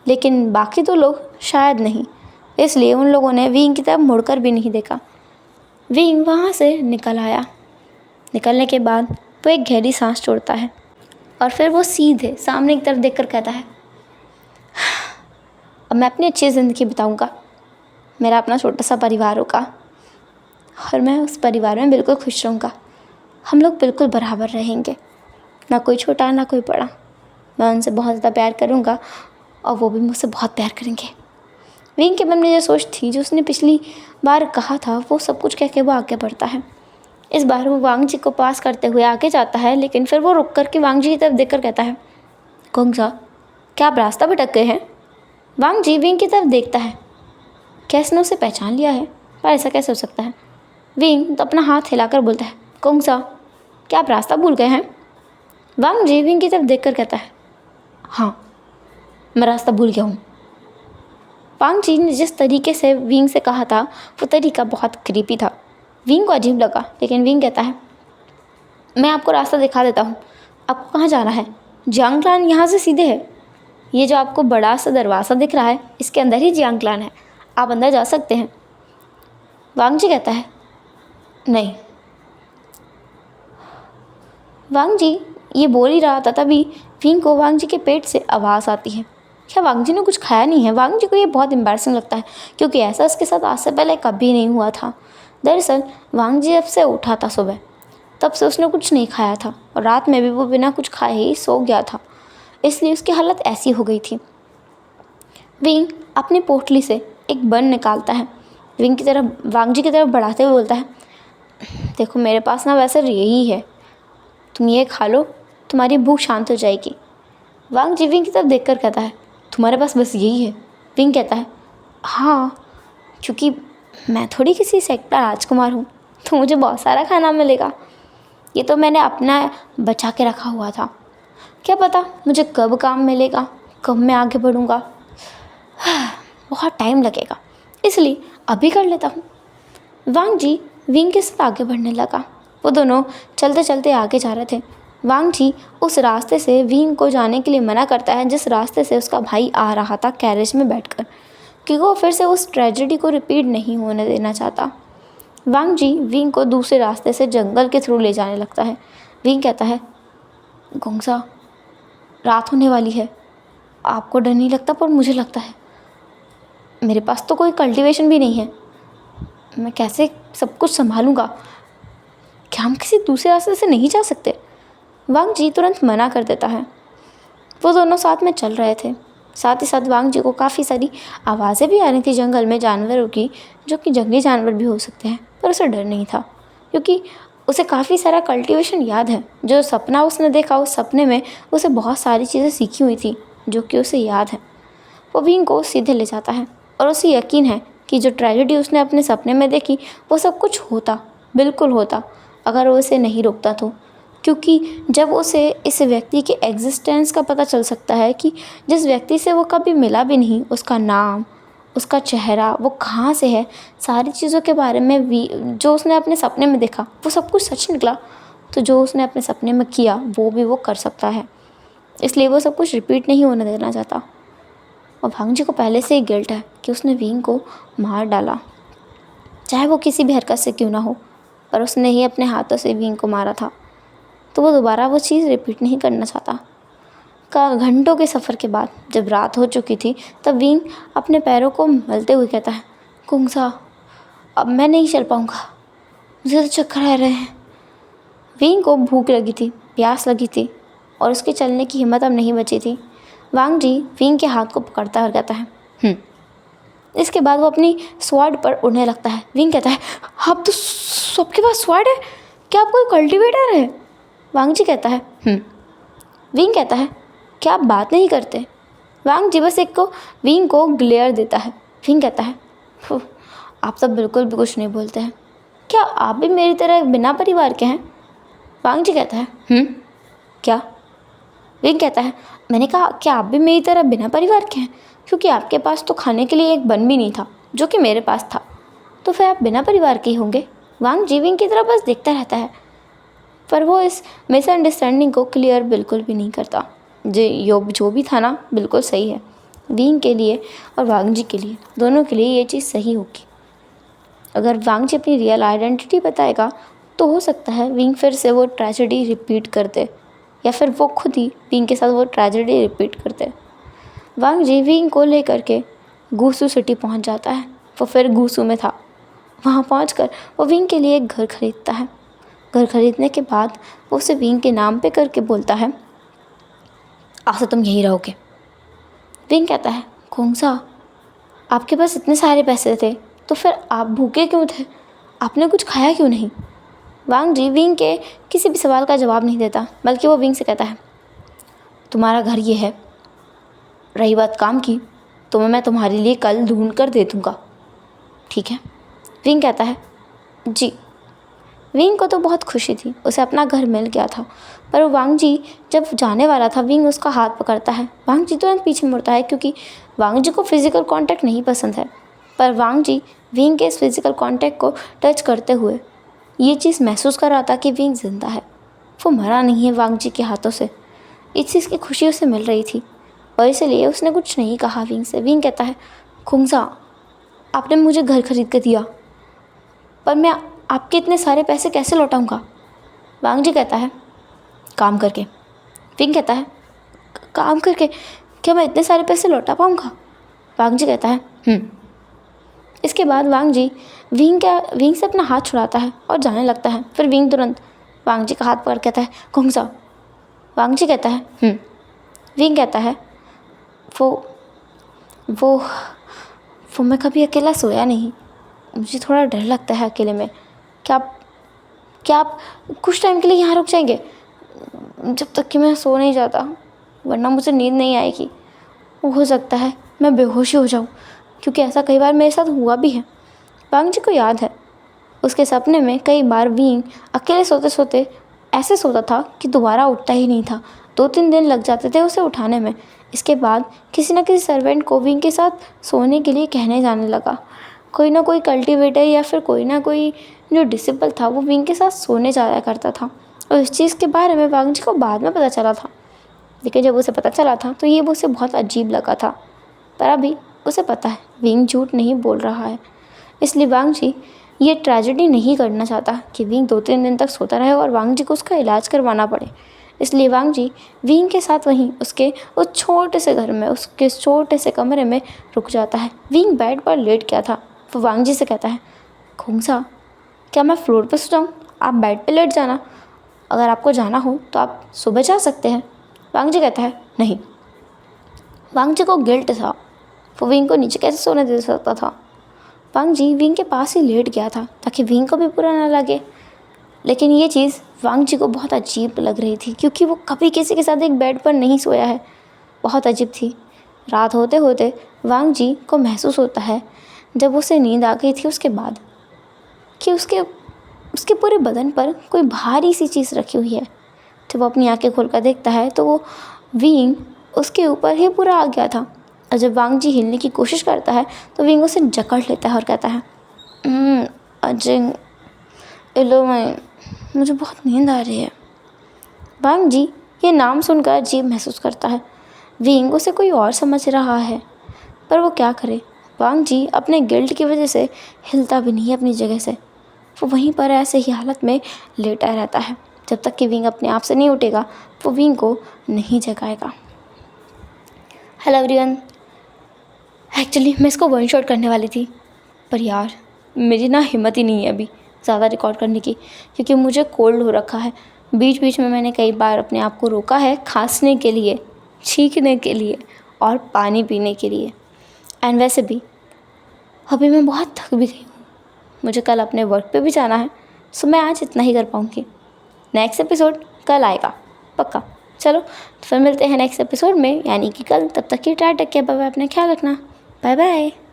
लेकिन बाकी तो लोग शायद नहीं, इसलिए उन लोगों ने विंग की तरफ मुड़कर भी नहीं देखा। विंग वहाँ से निकल आया। निकलने के बाद वो एक गहरी सांस छोड़ता है और फिर वो सीधे सामने की तरफ देखकर कहता है, अब मैं अपनी अच्छी ज़िंदगी बिताऊंगा, मेरा अपना छोटा सा परिवार होगा और मैं उस परिवार में बिल्कुल खुश रहूँगा। हम लोग बिल्कुल बराबर रहेंगे, ना कोई छोटा ना कोई बड़ा। मैं उनसे बहुत ज़्यादा प्यार करूँगा और वो भी मुझसे बहुत प्यार करेंगे। विंग के मन में जो सोच थी, जो उसने पिछली बार कहा था, वो सब कुछ कह के वो आगे बढ़ता है। इस बार वो वांगजी को पास करते हुए आगे जाता है, लेकिन फिर वो रुक कर के वांगजी की तरफ देखकर कहता है, गोंगजा, क्या आप रास्ता भटक गए हैं? वांगजी विंग की तरफ देखता है, क्या इसने उसे पहचान लिया है? पर ऐसा कैसे हो सकता है? विंग तो अपना हाथ हिलाकर बोलता है, गोंगजा, क्या आप रास्ता भूल गए हैं? वांगजी विंग की तरफ देखकर कहता है, हाँ, मैं रास्ता भूल गया हूँ। वांगजी ने जिस तरीके से विंग से कहा था, वो तरीका बहुत क्रीपी था। विंग को अजीब लगा, लेकिन विंग कहता है, मैं आपको रास्ता दिखा देता हूँ, आपको कहाँ जाना है? जियांग क्लान यहाँ से सीधे है। ये जो आपको बड़ा सा दरवाज़ा दिख रहा है, इसके अंदर ही जियांग क्लान है, आप अंदर जा सकते हैं। वांगजी कहता है, नहीं। वांगजी ये बोल ही रहा था, तभी विंग को वांगजी के पेट से आवाज़ आती है। क्या वांगजी ने कुछ खाया नहीं है? वांगजी को ये बहुत एम्बैरसिंग लगता है, क्योंकि ऐसा उसके साथ आज से पहले कभी नहीं हुआ था। दरअसल वांगजी जब से उठा था सुबह, तब से उसने कुछ नहीं खाया था, और रात में भी वो बिना कुछ खाए ही सो गया था, इसलिए उसकी हालत ऐसी हो गई थी। विंग अपनी पोटली से एक बन निकालता है, विंग की तरफ, वांगजी की तरफ बढ़ाते हुए बोलता है, देखो मेरे पास ना वैसे यही है, तुम ये खा लो, तुम्हारी भूख शांत हो जाएगी। वांगजी विंग की तरफ देखकर कहता है, तुम्हारे पास बस यही है? विंग कहता है, हाँ, क्योंकि मैं थोड़ी किसी सेक्ट का राजकुमार हूँ, तो मुझे बहुत सारा खाना मिलेगा। ये तो मैंने अपना बचा के रखा हुआ था, क्या पता मुझे कब काम मिलेगा, कब मैं आगे बढ़ूँगा। बहुत टाइम लगेगा, इसलिए अभी कर लेता हूँ। वांगजी विंग के साथ आगे बढ़ने लगा। वो दोनों चलते चलते आगे जा रहे थे। वांगजी उस रास्ते से विंग को जाने के लिए मना करता है जिस रास्ते से उसका भाई आ रहा था कैरेज में बैठकर, क्योंकि वो फिर से उस ट्रेजेडी को रिपीट नहीं होने देना चाहता। वांगजी विंग को दूसरे रास्ते से जंगल के थ्रू ले जाने लगता है। विंग कहता है, गोंगसा, रात होने वाली है, आपको डर नहीं लगता, पर मुझे लगता है। मेरे पास तो कोई कल्टीवेशन भी नहीं है, मैं कैसे सब कुछ संभालूंगा? क्या हम किसी दूसरे रास्ते से नहीं जा सकते? वांग जी तुरंत मना कर देता है। वो दोनों साथ में चल रहे थे। साथ ही साथ वांग जी को काफ़ी सारी आवाज़ें भी आ रही थी जंगल में जानवरों की, जो कि जंगली जानवर भी हो सकते हैं, पर उसे डर नहीं था क्योंकि उसे काफ़ी सारा कल्टीवेशन याद है। जो सपना उसने देखा, उस सपने में उसे बहुत सारी चीज़ें सीखी हुई थी जो कि उसे याद है। वो विंग को सीधे ले जाता है और उसे यकीन है कि जो ट्रेजेडी उसने अपने सपने में देखी वो सब कुछ होता, बिल्कुल होता, अगर वो इसे नहीं रोकता तो। क्योंकि जब उसे इस व्यक्ति के एग्जिस्टेंस का पता चल सकता है कि जिस व्यक्ति से वो कभी मिला भी नहीं, उसका नाम, उसका चेहरा, वो कहाँ से है, सारी चीज़ों के बारे में भी जो उसने अपने सपने में देखा वो सब कुछ सच निकला, तो जो उसने अपने सपने में किया वो भी वो कर सकता है। इसलिए वो सब कुछ रिपीट नहीं होने देना चाहता। और वांग जी को पहले से ही गिल्ट है कि उसने विंग को मार डाला, चाहे वो किसी भी हरकत से क्यों ना हो, पर उसने ही अपने हाथों से विंग को मारा था। तो वो दोबारा वो चीज़ रिपीट नहीं करना चाहता। घंटों के सफ़र के बाद जब रात हो चुकी थी, तब विंग अपने पैरों को मलते हुए कहता है, कुंगसा, अब मैं नहीं चल पाऊँगा, मुझे तो चक्कर आ रहे हैं। विंग को भूख लगी थी, प्यास लगी थी और उसके चलने की हिम्मत अब नहीं बची थी। वांग जी विंग के हाथ को पकड़ता हुआ कहता है। इसके बाद वो अपनी स्वॉर्ड पर उड़ने लगता है। विंग कहता है, आप तो सबके पास स्वॉर्ड है, क्या आप कोई कल्टीवेटर है? वांग जी कहता है, विंग कहता है, क्या आप बात नहीं करते? वांग जी बस विंग को ग्लेयर देता है। विंग कहता है, आप तो बिल्कुल भी कुछ नहीं बोलते हैं, क्या आप भी मेरी तरह बिना परिवार के हैं? वांग जी कहता है, क्या? विंग कहता है, मैंने कहा क्या आप भी मेरी तरह बिना परिवार के हैं? क्योंकि आपके पास तो खाने के लिए एक बन भी नहीं था जो कि मेरे पास था, तो फिर आप बिना परिवार के ही होंगे। वांग जी विंग की तरह बस देखता रहता है, पर वो इस मिसअंडरस्टैंडिंग को क्लियर बिल्कुल भी नहीं करता। जो भी था ना, बिल्कुल सही है। विंग के लिए और वांग जी के लिए, दोनों के लिए ये चीज़ सही होगी। अगर वांग जी अपनी रियल आइडेंटिटी बताएगा तो हो सकता है विंग फिर से वो ट्रेजेडी रिपीट कर दे, या फिर वो खुद ही विंग के साथ वो ट्रेजेडी रिपीट कर दे। वांग जी विंग को लेकर के गूसू सिटी पहुंच जाता है। वो फिर गूसू में था। वहां पहुंचकर वो विंग के लिए एक घर खरीदता है। घर खरीदने के बाद वो उसे विंग के नाम पे करके बोलता है, आज से तुम यहीं रहोगे। विंग कहता है, खोंगसा, आपके पास इतने सारे पैसे थे तो फिर आप भूखे क्यों थे? आपने कुछ खाया क्यों नहीं? वांग जी विंग के किसी भी सवाल का जवाब नहीं देता, बल्कि वो विंग से कहता है, तुम्हारा घर ये है, रही बात काम की तो मैं तुम्हारे लिए कल ढूंढ कर दे दूँगा, ठीक है? विंग कहता है, जी। विंग को तो बहुत खुशी थी, उसे अपना घर मिल गया था। पर वांग जी जब जाने वाला था, विंग उसका हाथ पकड़ता है। वांग जी तुरंत पीछे मुड़ता है क्योंकि वांग जी को फिजिकल कांटेक्ट नहीं पसंद है। पर वांग जी विंग के इस फिजिकल कांटेक्ट को टच करते हुए ये चीज़ महसूस कर रहा था कि विंग जिंदा है, वो मरा नहीं है वांग जी के हाथों से। इस चीज़ की खुशी उसे मिल रही थी और इसलिए उसने कुछ नहीं कहा विंग से। विंग कहता है, खुंगसा, आपने मुझे घर खरीद कर दिया, पर मैं आपके इतने सारे पैसे कैसे लौटाऊंगा? वांग जी कहता है, काम करके। विंग कहता है, काम करके? क्या मैं इतने सारे पैसे लौटा पाऊंगा? वांग जी कहता है, इसके बाद वांग जी विंग से अपना हाथ छुड़ाता है और जाने लगता है। फिर विंग तुरंत वांग जी का हाथ पकड़ कहता है, खुंगसा। वांग जी कहता है, विंग कहता है, वो मैं कभी अकेला सोया नहीं, मुझे थोड़ा डर लगता है अकेले में। क्या आप कुछ टाइम के लिए यहाँ रुक जाएंगे, जब तक कि मैं सो नहीं जाता, वरना मुझे नींद नहीं आएगी। हो सकता है मैं बेहोश ही हो जाऊँ, क्योंकि ऐसा कई बार मेरे साथ हुआ भी है। वांग जी को याद है उसके सपने में कई बार विंग अकेले सोते सोते ऐसे सोता था कि दोबारा उठता ही नहीं था। 2-3 दिन लग जाते थे उसे उठाने में। इसके बाद किसी न किसी सर्वेंट को विंग के साथ सोने के लिए कहने जाने लगा। कोई ना कोई कल्टीवेटर या फिर कोई ना कोई जो डिसिबल था वो विंग के साथ सोने जाया करता था। और इस चीज़ के बारे में वांग जी को बाद में पता चला था, लेकिन जब उसे पता चला था तो ये उसे बहुत अजीब लगा था। पर अभी उसे पता है विंग झूठ नहीं बोल रहा है, इसलिए वांग जी ये ट्रेजेडी नहीं करना चाहता कि विंग 2-3 दिन तक सोता रहे और वांग जी को उसका इलाज करवाना पड़े। इसलिए वांग जी विंग के साथ वहीं उसके उस छोटे से घर में, उसके छोटे से कमरे में रुक जाता है। विंग बेड पर लेट गया था। वो वांग जी से कहता है, खोंगसा, क्या मैं फ्लोर पर सो जाऊँ? आप बेड पे लेट जाना, अगर आपको जाना हो तो आप सुबह जा सकते हैं। वांग जी कहता है नहीं। वांग जी को गिल्ट था, वो विंग को नीचे कैसे सोने दे सकता था। वांग जी विंग के पास ही लेट गया था ताकि विंग को भी बुरा ना लगे। लेकिन ये चीज़ वांग जी को बहुत अजीब लग रही थी, क्योंकि वो कभी किसी के साथ एक बेड पर नहीं सोया है। बहुत अजीब थी। रात होते होते वांग जी को महसूस होता है, जब उसे नींद आ गई थी उसके बाद, कि उसके उसके पूरे बदन पर कोई भारी सी चीज़ रखी हुई है। जब वो अपनी आंखें खोलकर देखता है तो वो विंग उसके ऊपर ही पूरा आ गया था। और जब वांग जी हिलने की कोशिश करता है तो विंग उसे जकड़ लेता है और कहता है अजिंग इलो मुझे बहुत नींद आ रही है। वांग जी ये नाम सुनकर अजीब महसूस करता है। विंग उसे कोई और समझ रहा है, पर वो क्या करे। वांग जी अपने गिल्ट की वजह से हिलता भी नहीं है अपनी जगह से। वो वहीं पर ऐसे ही हालत में लेटा रहता है। जब तक कि विंग अपने आप से नहीं उठेगा वो विंग को नहीं जगाएगा। हेलो एवरीवन, एक्चुअली मैं इसको वन शॉट करने वाली थी, पर यार मेरी ना हिम्मत ही नहीं है अभी ज़्यादा रिकॉर्ड करने की, क्योंकि मुझे कोल्ड हो रखा है। बीच बीच में मैंने कई बार अपने आप को रोका है खांसने के लिए, छींकने के लिए और पानी पीने के लिए। एंड वैसे भी अभी मैं बहुत थक भी गई हूँ, मुझे कल अपने वर्क पे भी जाना है, सो मैं आज इतना ही कर पाऊँगी। नेक्स्ट एपिसोड कल आएगा पक्का। चलो तो फिर मिलते हैं नेक्स्ट एपिसोड में, यानी कि कल। तब तक की tata, take care, bye bye, अपना ख्याल रखना, बाय बाय।